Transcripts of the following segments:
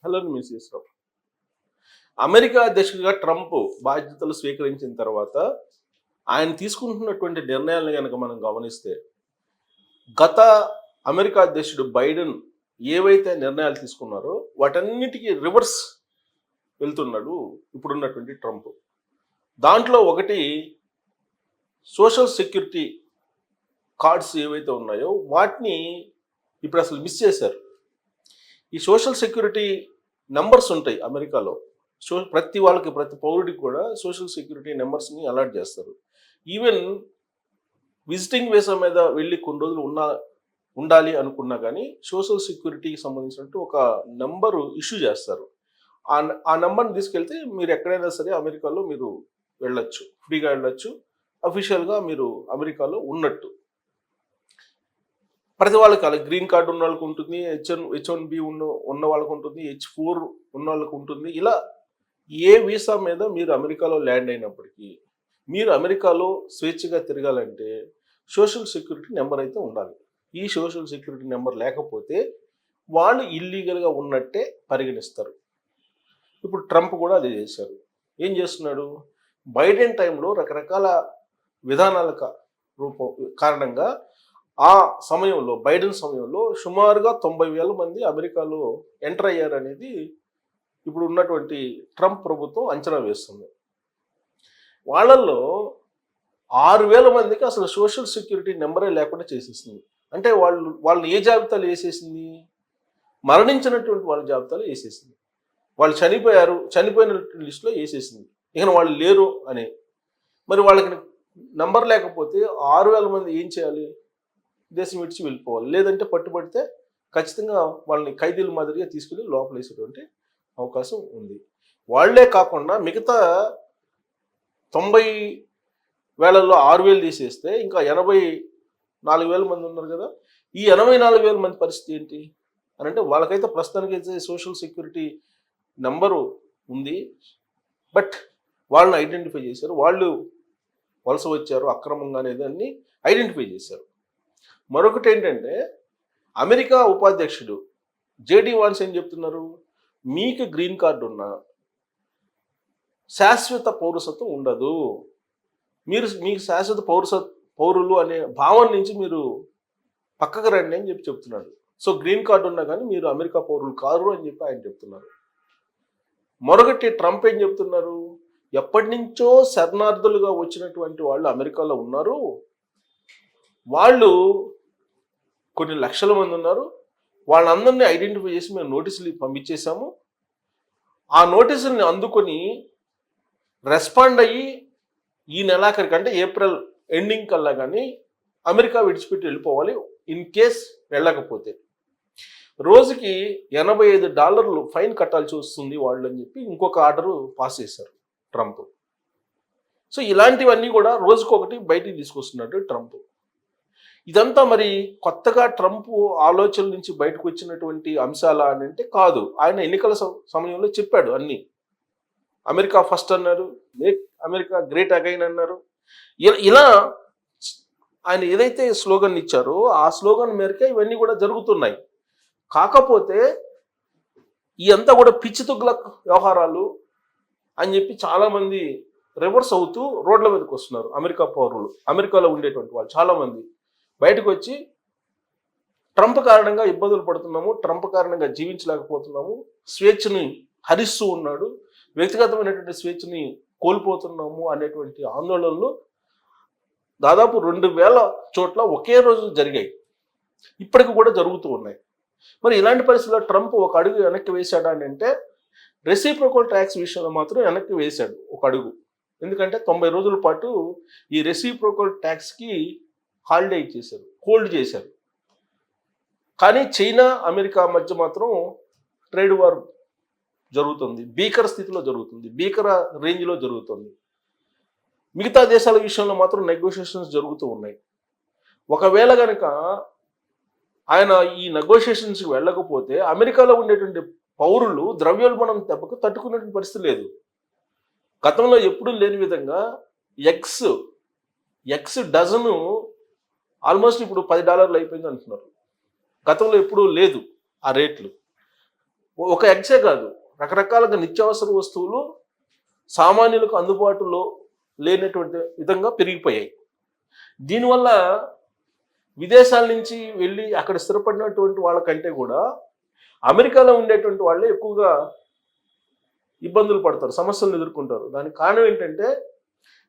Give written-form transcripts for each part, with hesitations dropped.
Hello Mrs రావు. America అధ్యక్షుడిగా Trump బాధ్యతలు స్వీకరించిన తర్వాత ఆయన తీసుకుంటున్నటువంటి నిర్ణయాలను కనుక మనం గమనిస్తే, గత అమెరికా అధ్యక్షుడు బైడెన్ ఏవైతే నిర్ణయాలు తీసుకున్నారో వాటన్నిటికీ రివర్స్ వెళ్తున్నాడు ఇప్పుడున్నటువంటి ట్రంప్. దాంట్లో ఒకటి సోషల్ సెక్యూరిటీ కార్డ్స్ ఏవైతే ఉన్నాయో వాటిని ఇప్పుడు అసలు మిస్ చేశారు. ఈ సోషల్ సెక్యూరిటీ నెంబర్స్ ఉంటాయి అమెరికాలో. ప్రతి వాళ్ళకి, ప్రతి పౌరుడికి కూడా సోషల్ సెక్యూరిటీ నెంబర్స్ని అలాట్ చేస్తారు. ఈవెన్ విజిటింగ్ వీసా మీద వెళ్ళి కొన్ని రోజులు ఉండాలి అనుకున్నా కానీ సోషల్ సెక్యూరిటీకి సంబంధించినట్టు ఒక నెంబరు ఇష్యూ చేస్తారు. ఆ నెంబర్ని తీసుకెళ్తే మీరు ఎక్కడైనా సరే అమెరికాలో మీరు వెళ్ళొచ్చు, ఫ్రీగా వెళ్ళొచ్చు, అఫీషియల్గా మీరు అమెరికాలో ఉన్నట్టు. ప్రతి వాళ్ళకి అలా గ్రీన్ కార్డు ఉన్న వాళ్ళకి ఉంటుంది, H1B ఉన్న వాళ్ళకు ఉంటుంది, H4 ఉన్న వాళ్ళకు ఉంటుంది. ఇలా ఏ వీసా మీద మీరు అమెరికాలో ల్యాండ్ అయినప్పటికీ మీరు అమెరికాలో స్వేచ్ఛగా తిరగాలంటే సోషల్ సెక్యూరిటీ నెంబర్ అయితే ఉండాలి. ఈ సోషల్ సెక్యూరిటీ నెంబర్ లేకపోతే వాళ్ళు ఇల్లీగల్గా ఉన్నట్టే పరిగణిస్తారు. ఇప్పుడు ట్రంప్ కూడా అదే చేశారు. ఏం చేస్తున్నాడు? బైడెన్ టైంలో రకరకాల విధానాల కారణంగా ఆ సమయంలో, బైడెన్ సమయంలో సుమారుగా 90,000 మంది అమెరికాలో ఎంటర్ అయ్యారనేది ఇప్పుడు ఉన్నటువంటి ట్రంప్ ప్రభుత్వం అంచనా వేస్తుంది. వాళ్ళల్లో 6,000 మందికి అసలు సోషల్ సెక్యూరిటీ నెంబరే లేకుండా చేసేసింది. అంటే వాళ్ళని ఏ జాబితాలు వేసేసింది? మరణించినటువంటి వాళ్ళ జాబితాలు వేసేసింది. వాళ్ళు చనిపోయిన లిస్టులో వేసేసింది. ఇక వాళ్ళు లేరు అని. మరి వాళ్ళకి నంబర్ లేకపోతే 6,000 మంది ఏం చేయాలి? దేశం విడిచి వెళ్ళిపోవాలి. లేదంటే పట్టుబడితే ఖచ్చితంగా వాళ్ళని ఖైదీల మాదిరిగా తీసుకెళ్ళి లోపల వేసేటువంటి అవకాశం ఉంది. వాళ్లే కాకుండా మిగతా 90,000లో 6,000 తీసేస్తే ఇంకా 84,000 మంది ఉన్నారు కదా. ఈ 84,000 మంది పరిస్థితి ఏంటి అని అంటే, వాళ్ళకైతే ప్రస్తుతానికైతే సోషల్ సెక్యూరిటీ నెంబరు ఉంది, బట్ వాళ్ళని ఐడెంటిఫై చేశారు. వాళ్ళు వలస వచ్చారు అక్రమంగా అనేదాన్ని ఐడెంటిఫై చేశారు. మరొకటి ఏంటంటే, అమెరికా ఉపాధ్యక్షుడు జేడీ వాన్స్ ఏం చెప్తున్నారు? మీకు గ్రీన్ కార్డు ఉన్నా శాశ్వత పౌరసత్వం ఉండదు. మీకు శాశ్వత పౌరులు అనే భావన నుంచి మీరు పక్కకు రండి అని చెప్తున్నాడు. సో గ్రీన్ కార్డు ఉన్నా కానీ మీరు అమెరికా పౌరులు కారు అని చెప్పి ఆయన చెప్తున్నారు. మరొకటి ట్రంప్ ఏం చెప్తున్నారు? ఎప్పటి నుంచో శరణార్థులుగా వచ్చినటువంటి వాళ్ళు అమెరికాలో ఉన్నారు. వాళ్ళు కొన్ని లక్షల మంది ఉన్నారు. వాళ్ళందరినీ ఐడెంటిఫై చేసి మేము నోటీసులు పంపించేశాము. ఆ నోటీసుల్ని అందుకొని రెస్పాండ్ అయ్యి ఈ నెలాఖరికి అంటే ఏప్రిల్ ఎండింగ్ కల్లా కానీ అమెరికా విడిచిపెట్టి వెళ్ళిపోవాలి. ఇన్ కేస్ వెళ్ళకపోతే రోజుకి $85 ఫైన్ కట్టాల్సి వస్తుంది వాళ్ళు అని చెప్పి ఇంకొక ఆర్డరు పాస్ చేశారు ట్రంప్. సో ఇలాంటివన్నీ కూడా రోజుకొకటి బయటికి తీసుకొస్తున్నాడు ట్రంప్. ఇదంతా మరి కొత్తగా ట్రంప్ ఆలోచనల నుంచి బయటకు వచ్చినటువంటి అంశాలా అని అంటే కాదు. ఆయన ఎన్నికల సమయంలో చెప్పాడు అన్నీ. అమెరికా ఫస్ట్ అన్నారు, మేక్ అమెరికా గ్రేట్ అగైన్ అన్నారు. ఇలా ఆయన ఏదైతే స్లోగన్ ఇచ్చారో ఆ స్లోగన్ మేరకే ఇవన్నీ కూడా జరుగుతున్నాయి. కాకపోతే ఈ అంతా కూడా పిచ్చి తుగ్లక్ వ్యవహారాలు అని చెప్పి చాలామంది రివర్స్ అవుతూ రోడ్ల మీదకి వస్తున్నారు. అమెరికా పౌరులు, అమెరికాలో ఉండేటువంటి వాళ్ళు చాలామంది బయటకు వచ్చి ట్రంప్ కారణంగా ఇబ్బందులు పడుతున్నాము, ట్రంప్ కారణంగా జీవించలేకపోతున్నాము, స్వేచ్ఛని హరిస్తూ ఉన్నాడు, వ్యక్తిగతమైనటువంటి స్వేచ్ఛని కోల్పోతున్నాము అనేటువంటి ఆందోళనలు దాదాపు 2,000 చోట్ల ఒకే రోజు జరిగాయి. ఇప్పటికి కూడా జరుగుతూ ఉన్నాయి. మరి ఇలాంటి పరిస్థితుల్లో ట్రంప్ ఒక అడుగు వెనక్కి వేశాడా అని అంటే, రెసిప్రోకల్ ట్యాక్స్ విషయంలో మాత్రం వెనక్కి వేశాడు ఒక అడుగు. ఎందుకంటే 90 రోజుల పాటు ఈ రెసిప్రోకల్ ట్యాక్స్కి హాలిడే ఇచ్చేశారు, హోల్డ్ చేశారు. కానీ చైనా అమెరికా మధ్య మాత్రం ట్రేడ్ వార్ జరుగుతుంది, భీకర స్థితిలో జరుగుతుంది, భీకర రేంజ్లో జరుగుతుంది. మిగతా దేశాల విషయంలో మాత్రం నెగోషియేషన్స్ జరుగుతూ ఉన్నాయి. ఒకవేళ కనుక ఆయన ఈ నెగోషియేషన్స్కి వెళ్ళకపోతే అమెరికాలో ఉండేటువంటి పౌరులు ద్రవ్యోల్బణం దెబ్బకు తట్టుకునేటువంటి పరిస్థితి లేదు. గతంలో ఎప్పుడూ లేని విధంగా ఎక్స్ డజను ఆల్మోస్ట్ ఇప్పుడు $10 అయిపోయింది అంటున్నారు. గతంలో ఎప్పుడూ లేదు ఆ రేట్లు. ఒక ఎగ్సే కాదు, రకరకాలుగా నిత్యావసర వస్తువులు సామాన్యులకు అందుబాటులో లేనటువంటి విధంగా పెరిగిపోయాయి. దీనివల్ల విదేశాల నుంచి వెళ్ళి అక్కడ స్థిరపడినటువంటి వాళ్ళకంటే కూడా అమెరికాలో ఉండేటువంటి వాళ్ళే ఎక్కువగా ఇబ్బందులు పడతారు, సమస్యలను ఎదుర్కొంటారు. దానికి కారణం ఏంటంటే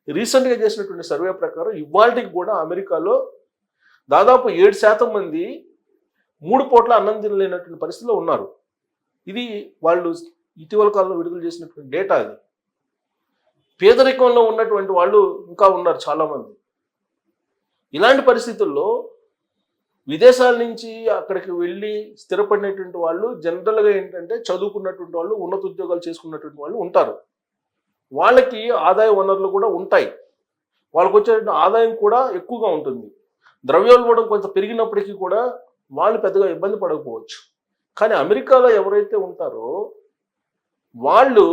రీసెంట్గా చేసినటువంటి సర్వే ప్రకారం ఇవాళకి కూడా అమెరికాలో దాదాపు 7% మంది 3 పూట్ల అన్నం తినలేనటువంటి పరిస్థితిలో ఉన్నారు. ఇది వాళ్ళు ఇటీవల కాలంలో విడుదల చేసినటువంటి డేటా. అది పేదరికంలో ఉన్నటువంటి వాళ్ళు ఇంకా ఉన్నారు చాలామంది. ఇలాంటి పరిస్థితుల్లో విదేశాల నుంచి అక్కడికి వెళ్ళి స్థిరపడినటువంటి వాళ్ళు జనరల్గా ఏంటంటే చదువుకున్నటువంటి వాళ్ళు, ఉన్నత ఉద్యోగాలు చేసుకున్నటువంటి వాళ్ళు ఉంటారు. వాళ్ళకి ఆదాయ వనరులు కూడా ఉంటాయి, వాళ్ళకు వచ్చే ఆదాయం కూడా ఎక్కువగా ఉంటుంది. ద్రవ్యోల్బణం కొంత పెరిగినప్పటికీ కూడా వాళ్ళు పెద్దగా ఇబ్బంది పడకపోవచ్చు. కానీ అమెరికాలో ఎవరైతే ఉంటారో వాళ్ళు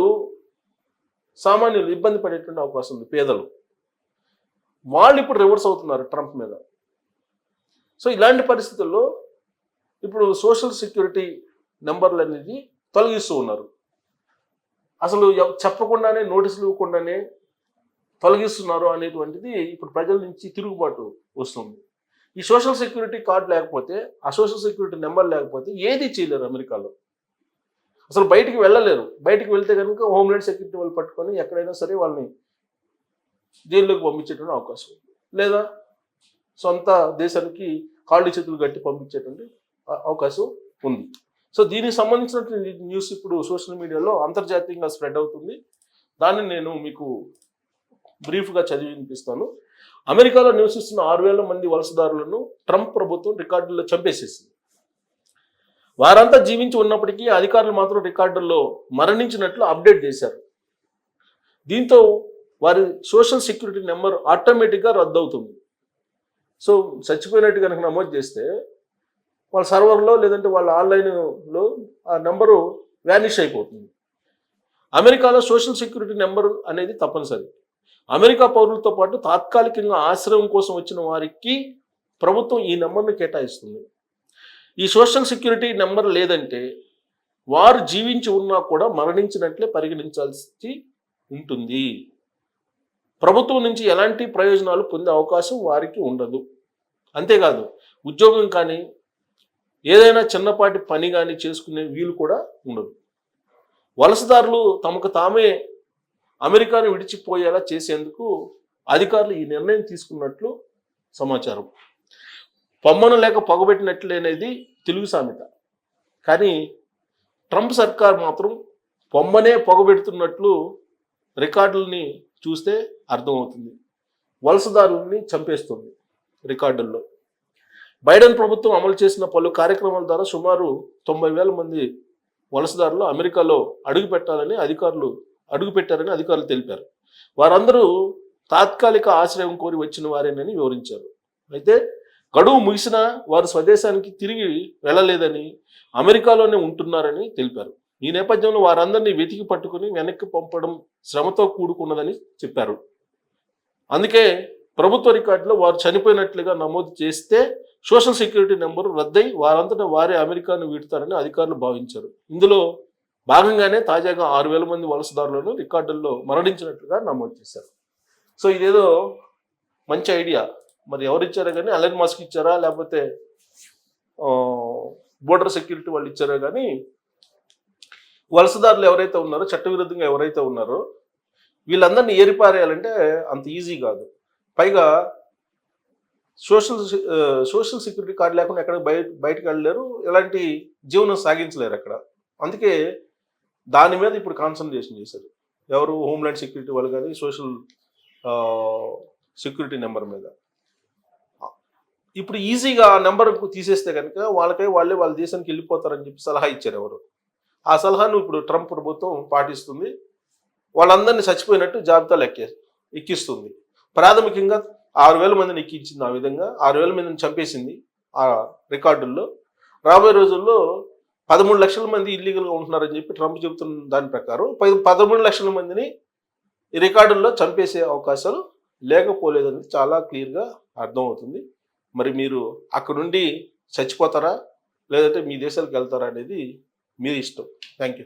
సామాన్యులు ఇబ్బంది పడేటువంటి అవకాశం ఉంది, పేదలు. వాళ్ళు ఇప్పుడు రివర్స్ అవుతున్నారు ట్రంప్ మీద. సో ఇలాంటి పరిస్థితుల్లో ఇప్పుడు సోషల్ సెక్యూరిటీ నెంబర్లు అనేది తొలగిస్తూ ఉన్నారు. అసలు చెప్పకుండానే, నోటీసులు ఇవ్వకుండానే తొలగిస్తున్నారు అనేటువంటిది ఇప్పుడు ప్రజల నుంచి తిరుగుబాటు వస్తుంది. ఈ సోషల్ సెక్యూరిటీ కార్డు లేకపోతే, ఆ సోషల్ సెక్యూరిటీ నెంబర్ లేకపోతే ఏది చేయలేరు అమెరికాలో. అసలు బయటికి వెళ్ళలేరు. బయటికి వెళ్తే కనుక హోమ్లాండ్ సెక్యూరిటీ వాళ్ళు పట్టుకొని ఎక్కడైనా సరే వాళ్ళని జైల్లోకి పంపించేటువంటి అవకాశం ఉంది, లేదా సొంత దేశానికి కాళ్ళు చేతులు గట్టి పంపించేటువంటి అవకాశం ఉంది. సో దీనికి సంబంధించినటువంటి న్యూస్ ఇప్పుడు సోషల్ మీడియాలో అంతర్జాతీయంగా స్ప్రెడ్ అవుతుంది. దాన్ని నేను మీకు బ్రీఫ్గా చదివి వినిపిస్తాను. అమెరికాలో నివసిస్తున్న 6,000 మంది వలసదారులను ట్రంప్ ప్రభుత్వం రికార్డుల్లో చంపేసేసింది. వారంతా జీవించి ఉన్నప్పటికీ అధికారులు మాత్రం రికార్డుల్లో మరణించినట్లు అప్డేట్ చేశారు. దీంతో వారి సోషల్ సెక్యూరిటీ నెంబర్ ఆటోమేటిక్గా రద్దు అవుతుంది. సో చచ్చిపోయినట్టు కనుక నమోదు చేస్తే వాళ్ళ సర్వర్లో లేదంటే వాళ్ళ ఆన్లైన్లో ఆ నెంబరు వ్యానిష్ అయిపోతుంది. అమెరికాలో సోషల్ సెక్యూరిటీ నెంబర్ అనేది తప్పనిసరి. అమెరికా పౌరులతో పాటు తాత్కాలికంగా ఆశ్రయం కోసం వచ్చిన వారికి ప్రభుత్వం ఈ నెంబర్ను కేటాయిస్తుంది. ఈ సోషల్ సెక్యూరిటీ నెంబర్ లేదంటే వారు జీవించి ఉన్నా కూడా మరణించినట్లే పరిగణించాల్సి ఉంటుంది. ప్రభుత్వం నుంచి ఎలాంటి ప్రయోజనాలు పొందే అవకాశం వారికి ఉండదు. అంతేకాదు ఉద్యోగం కానీ ఏదైనా చిన్నపాటి పని కానీ చేసుకునే వీలు కూడా ఉండదు. వలసదారులు తమకు తామే అమెరికాను విడిచిపోయేలా చేసేందుకు అధికారులు ఈ నిర్ణయం తీసుకున్నట్లు సమాచారం. పొమ్మను లేక పొగబెట్టినట్లేనేది తెలుగు సామెత. కానీ ట్రంప్ సర్కార్ మాత్రం పొమ్మనే పొగబెడుతున్నట్లు రికార్డుల్ని చూస్తే అర్థమవుతుంది. వలసదారుల్ని చంపేస్తుంది రికార్డుల్లో. బైడెన్ ప్రభుత్వం అమలు చేసిన పలు కార్యక్రమాల ద్వారా సుమారు 90,000 మంది వలసదారులు అమెరికాలో అడుగుపెట్టారని అధికారులు తెలిపారు. వారందరూ తాత్కాలిక ఆశ్రయం కోరి వచ్చిన వారేనని వివరించారు. అయితే గడువు ముగిసినా వారు స్వదేశానికి తిరిగి వెళ్ళలేదని, అమెరికాలోనే ఉంటున్నారని తెలిపారు. ఈ నేపథ్యంలో వారందరినీ వెతికి పట్టుకుని వెనక్కి పంపడం శ్రమతో కూడుకున్నదని చెప్పారు. అందుకే ప్రభుత్వ రికార్డులో వారు చనిపోయినట్లుగా నమోదు చేస్తే సోషల్ సెక్యూరిటీ నెంబరు రద్దయి వారంతటా వారే అమెరికాను వీడుతారని అధికారులు భావించారు. ఇందులో భాగంగానే తాజాగా 6,000 మంది వలసదారులను రికార్డుల్లో మరణించినట్లుగా నమోదు చేశారు. సో ఇదేదో మంచి ఐడియా. మరి ఎవరు ఇచ్చారో కానీ, ఎలన్ మస్క్ ఇచ్చారా లేకపోతే బోర్డర్ సెక్యూరిటీ వాళ్ళు ఇచ్చారో కానీ, వలసదారులు ఎవరైతే ఉన్నారో, చట్టవిరుద్ధంగా ఎవరైతే ఉన్నారో వీళ్ళందరినీ ఏరిపారేయాలంటే అంత ఈజీ కాదు. పైగా సోషల్ సెక్యూరిటీ కార్డు లేకుండా ఎక్కడ బయటకు వెళ్ళలేరు, ఎలాంటి జీవనం సాగించలేరు అక్కడ. అందుకే దాని మీద ఇప్పుడు కాన్సన్ట్రేషన్ చేశారు ఎవరు, హోమ్లాండ్ సెక్యూరిటీ వాళ్ళు కానీ సోషల్ సెక్యూరిటీ నెంబర్ మీద. ఇప్పుడు ఈజీగా ఆ నెంబర్ తీసేస్తే కనుక వాళ్ళే వాళ్ళ దేశానికి వెళ్ళిపోతారని చెప్పి సలహా ఇచ్చారు ఎవరు. ఆ సలహాను ఇప్పుడు ట్రంప్ ప్రభుత్వం పాటిస్తుంది. వాళ్ళందరినీ చచ్చిపోయినట్టు జాబితాలు ఎక్కిస్తుంది. ప్రాథమికంగా 6,000 మందిని ఎక్కించింది. ఆ విధంగా 6,000 మందిని చంపేసింది ఆ రికార్డుల్లో. రాబోయే రోజుల్లో 13 లక్షల మంది ఇల్లీగల్గా ఉంటున్నారని చెప్పి ట్రంప్ చెబుతున్న దాని ప్రకారం 13 లక్షల మందిని ఈ రికార్డుల్లో చంపేసే అవకాశాలు లేకపోలేదని చాలా క్లియర్గా అర్థమవుతుంది. మరి మీరు అక్కడ నుండి చచ్చిపోతారా లేదంటే మీ దేశాలకు వెళ్తారా అనేది మీరు ఇష్టం. Thank you.